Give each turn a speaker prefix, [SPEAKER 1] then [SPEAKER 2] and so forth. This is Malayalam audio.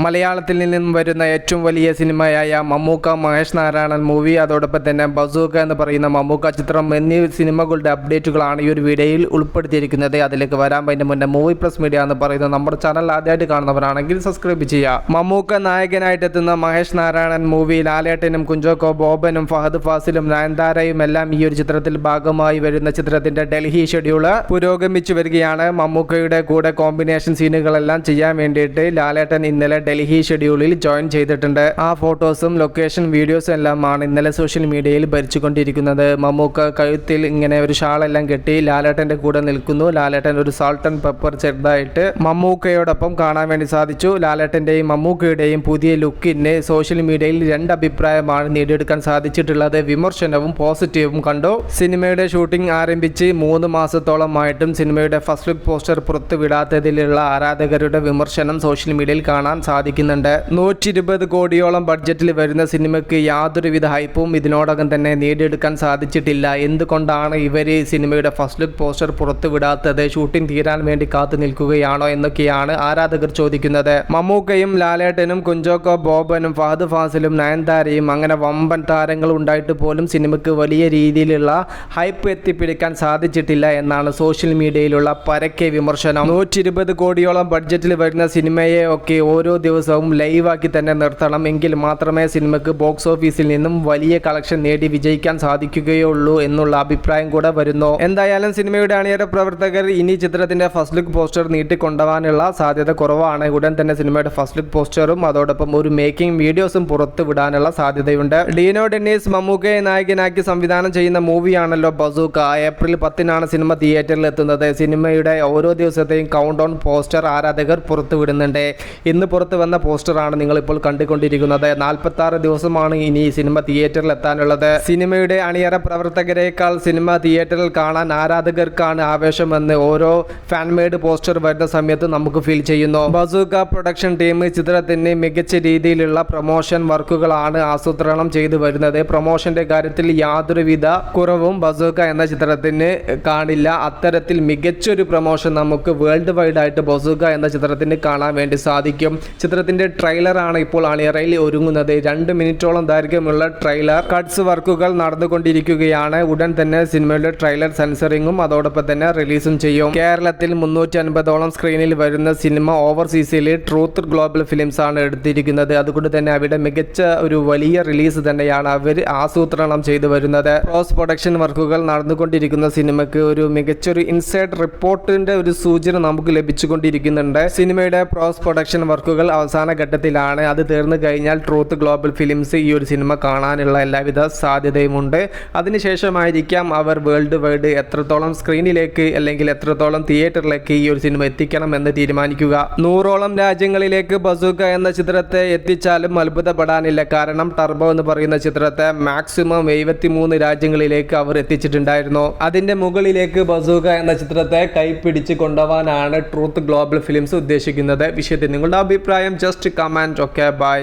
[SPEAKER 1] മലയാളത്തിൽ നിന്നും വരുന്ന ഏറ്റവും വലിയ സിനിമയായ മമ്മൂക്ക മഹേഷ് നാരായണൻ മൂവി, അതോടൊപ്പം തന്നെ ബസൂക്ക എന്ന് പറയുന്ന മമ്മൂക്ക ചിത്രം എന്നീ സിനിമകളുടെ അപ്ഡേറ്റുകളാണ് ഈ ഒരു വീഡിയോയിൽ ഉൾപ്പെടുത്തിയിരിക്കുന്നത്. അതിലേക്ക് വരാൻ അതിന് മുന്നേ മൂവി പ്ലസ് മീഡിയ എന്ന് പറയുന്ന നമ്മുടെ ചാനൽ ആദ്യമായിട്ട് കാണുന്നവരാണെങ്കിൽ സബ്സ്ക്രൈബ് ചെയ്യുക. മമ്മൂക്ക നായകനായിട്ട് എത്തുന്ന മഹേഷ് നാരായണൻ മൂവി ലാലേട്ടനും കുഞ്ചോക്കോ ബോബനും ഫഹദ് ഫാസിലും നയൻതാരയും എല്ലാം ഈ ഒരു ചിത്രത്തിൽ ഭാഗമായി വരുന്ന ചിത്രത്തിന്റെ ഡൽഹി ഷെഡ്യൂള് പുരോഗമിച്ചു വരികയാണ്. മമ്മൂക്കയുടെ കൂടെ കോമ്പിനേഷൻ സീനുകളെല്ലാം ചെയ്യാൻ വേണ്ടിയിട്ട് ലാലേട്ടൻ ഇന്നലെ ഡൽഹി ഷെഡ്യൂളിൽ ജോയിൻ ചെയ്തിട്ടുണ്ട്. ആ ഫോട്ടോസും ലൊക്കേഷൻ വീഡിയോസും എല്ലാമാണ് ഇന്നലെ സോഷ്യൽ മീഡിയയിൽ ഭരിച്ചുകൊണ്ടിരിക്കുന്നത്. മമ്മൂക്ക കഴുത്തിൽ ഇങ്ങനെ ഒരു ഷാളെല്ലാം കെട്ടി ലാലേട്ടന്റെ കൂടെ നിൽക്കുന്നു. ലാലേട്ടൻ ഒരു സാൾട്ട് ആൻഡ് പെപ്പർ ചെറുതായിട്ട് മമ്മൂക്കയോടൊപ്പം കാണാൻ വേണ്ടി സാധിച്ചു. ലാലേട്ടന്റെയും മമ്മൂക്കയുടെയും പുതിയ ലുക്കിന് സോഷ്യൽ മീഡിയയിൽ രണ്ട് അഭിപ്രായമാണ് നേടിയെടുക്കാൻ സാധിച്ചിട്ടുള്ളത്. വിമർശനവും പോസിറ്റീവും കണ്ടു. സിനിമയുടെ ഷൂട്ടിംഗ് ആരംഭിച്ച് 3 മാസത്തോളമായിട്ടും സിനിമയുടെ ഫസ്റ്റ് ലുക്ക് പോസ്റ്റർ പുറത്തു വിടാത്തതിലുള്ള ആരാധകരുടെ വിമർശനം സോഷ്യൽ മീഡിയയിൽ കാണാൻ സാധിക്കുന്നുണ്ട്. 120 കോടിയോളം ബഡ്ജറ്റിൽ വരുന്ന സിനിമയ്ക്ക് യാതൊരുവിധ ഹൈപ്പും ഇതിനോടകം തന്നെ നേടിയെടുക്കാൻ സാധിച്ചിട്ടില്ല. എന്തുകൊണ്ടാണ് ഇവർ സിനിമയുടെ ഫസ്റ്റ് ലുക്ക് പോസ്റ്റർ പുറത്തു വിടാത്തത്? ഷൂട്ടിംഗ് തീരാൻ വേണ്ടി കാത്തു നിൽക്കുകയാണോ എന്നൊക്കെയാണ് ആരാധകർ ചോദിക്കുന്നത്. മമ്മൂക്കയും ലാലേട്ടനും കുഞ്ചോക്കോ ബോബനും ഫഹദ് ഫാസിലും നയൻതാരയും അങ്ങനെ വമ്പൻ താരങ്ങൾ ഉണ്ടായിട്ട് പോലും സിനിമയ്ക്ക് വലിയ രീതിയിലുള്ള ഹൈപ്പ് എത്തിപ്പിടിക്കാൻ സാധിച്ചിട്ടില്ല എന്നാണ് സോഷ്യൽ മീഡിയയിലുള്ള പരക്കെ വിമർശനം. 120 കോടിയോളം ബഡ്ജറ്റിൽ വരുന്ന സിനിമയെ ഒക്കെ ഓരോ ദിവസവും ലൈവാക്കി തന്നെ നിർത്തണം, എങ്കിൽ മാത്രമേ സിനിമയ്ക്ക് ബോക്സ് ഓഫീസിൽ നിന്നും വലിയ കളക്ഷൻ നേടി വിജയിക്കാൻ സാധിക്കുകയുള്ളൂ എന്നുള്ള അഭിപ്രായം കൂടെ വരുന്നു. എന്തായാലും സിനിമയുടെ അണിയറ പ്രവർത്തകർ ഇനി ചിത്രത്തിന്റെ ഫസ്റ്റ് ലുക്ക് പോസ്റ്റർ നീട്ടിക്കൊണ്ടുപോകാനുള്ള സാധ്യത കുറവാണ്. ഉടൻ തന്നെ സിനിമയുടെ ഫസ്റ്റ് ലുക്ക് പോസ്റ്ററും അതോടൊപ്പം ഒരു മേക്കിംഗ് വീഡിയോസും പുറത്തു വിടാനുള്ള സാധ്യതയുണ്ട്. ഡീനോ ഡെന്നീസ് മമ്മൂക്കയെ നായകനാക്കി സംവിധാനം ചെയ്യുന്ന മൂവിയാണല്ലോ ബസൂക്ക. ഏപ്രിൽ 10-നാണ് സിനിമ തിയേറ്ററിൽ എത്തുന്നത്. സിനിമയുടെ ഓരോ ദിവസത്തെയും കൗണ്ട് ഡൗൺ പോസ്റ്റർ ആരാധകർ പുറത്തുവിടുന്നുണ്ട്. ഇന്ന് പുറത്തു വന്ന പോസ്റ്ററാണ് നിങ്ങളിപ്പോൾ കണ്ടുകൊണ്ടിരിക്കുന്നത്. 46 ദിവസമാണ് ഇനി സിനിമ തിയേറ്ററിൽ എത്താനുള്ളത്. സിനിമയുടെ അണിയറ പ്രവർത്തകരെക്കാൾ സിനിമ തിയേറ്ററിൽ കാണാൻ ആരാധകർക്കാണ് ആവേശമെന്ന് ഓരോ ഫാൻമെയ്ഡ് പോസ്റ്റർ വരുന്ന സമയത്ത് നമുക്ക് ഫീൽ ചെയ്യുന്നു. ബസൂക്ക പ്രൊഡക്ഷൻ ടീം ചിത്രത്തിന് മികച്ച രീതിയിലുള്ള പ്രൊമോഷൻ വർക്കുകളാണ് ആസൂത്രണം ചെയ്തു വരുന്നത്. പ്രൊമോഷന്റെ കാര്യത്തിൽ യാതൊരുവിധ കുറവും ബസൂക്ക എന്ന ചിത്രത്തിന് കാണില്ല. അത്തരത്തിൽ മികച്ചൊരു പ്രൊമോഷൻ നമുക്ക് വേൾഡ് വൈഡ് ആയിട്ട് ബസൂക്ക എന്ന ചിത്രത്തിന് കാണാൻ വേണ്ടി സാധിക്കും. ചിത്രത്തിന്റെ ട്രെയിലറാണ് ഇപ്പോൾ അണിയറയിൽ ഒരുങ്ങുന്നത്. 2 മിനിറ്റോളം ദൈർഘ്യമുള്ള ട്രെയിലർ കട്ട്സ് വർക്കുകൾ നടന്നുകൊണ്ടിരിക്കുകയാണ്. ഉടൻ തന്നെ സിനിമയുടെ ട്രെയിലർ സെൻസറിങ്ങും അതോടൊപ്പം തന്നെ റിലീസും ചെയ്യും. കേരളത്തിൽ 350ഓളം സ്ക്രീനിൽ വരുന്ന സിനിമ ഓവർസീസിൽ ട്രൂത്ത് ഗ്ലോബൽ ഫിലിംസ് ആണ് എടുത്തിരിക്കുന്നത്. അതുകൊണ്ട് തന്നെ അവിടെ മികച്ച ഒരു വലിയ റിലീസ് തന്നെയാണ് അവർ ആസൂത്രണം ചെയ്തു വരുന്നത്. പോസ്റ്റ് പ്രൊഡക്ഷൻ വർക്കുകൾ നടന്നുകൊണ്ടിരിക്കുന്ന സിനിമയ്ക്ക് ഒരു മികച്ചൊരു ഇൻസൈഡ് റിപ്പോർട്ടിന്റെ ഒരു സൂചന നമുക്ക് ലഭിച്ചുകൊണ്ടിരിക്കുന്നുണ്ട്. സിനിമയുടെ പോസ്റ്റ് പ്രൊഡക്ഷൻ വർക്കുകൾ അവസാന ഘട്ടത്തിലാണ്. അത് തീർന്നു കഴിഞ്ഞാൽ ട്രൂത്ത് ഗ്ലോബൽ ഫിലിംസ് ഈ ഒരു സിനിമ കാണാനുള്ള എല്ലാവിധ സാധ്യതയുമുണ്ട്. അതിനുശേഷമായിരിക്കാം അവർ വേൾഡ് വൈഡ് എത്രത്തോളം സ്ക്രീനിലേക്ക് അല്ലെങ്കിൽ എത്രത്തോളം തിയേറ്ററിലേക്ക് ഈ ഒരു സിനിമ എത്തിക്കണം എന്ന് തീരുമാനിക്കുക. 100ഓളം രാജ്യങ്ങളിലേക്ക് ബസൂക്ക എന്ന ചിത്രത്തെ എത്തിച്ചാലും അത്ഭുതപ്പെടാനില്ല. കാരണം ടർബോ എന്ന് പറയുന്ന ചിത്രത്തെ മാക്സിമം 73 രാജ്യങ്ങളിലേക്ക് അവർ എത്തിച്ചിട്ടുണ്ടായിരുന്നു. അതിന്റെ മുകളിലേക്ക് ബസൂക്ക എന്ന ചിത്രത്തെ കൈപ്പിടിച്ച് കൊണ്ടുപോകാനാണ് ട്രൂത്ത് ഗ്ലോബൽ ഫിലിംസ് ഉദ്ദേശിക്കുന്നത്. വിഷയത്തിൽ നിങ്ങളുടെ അഭിപ്രായം ജസ്റ്റ് കമന്റ്. Okay, by.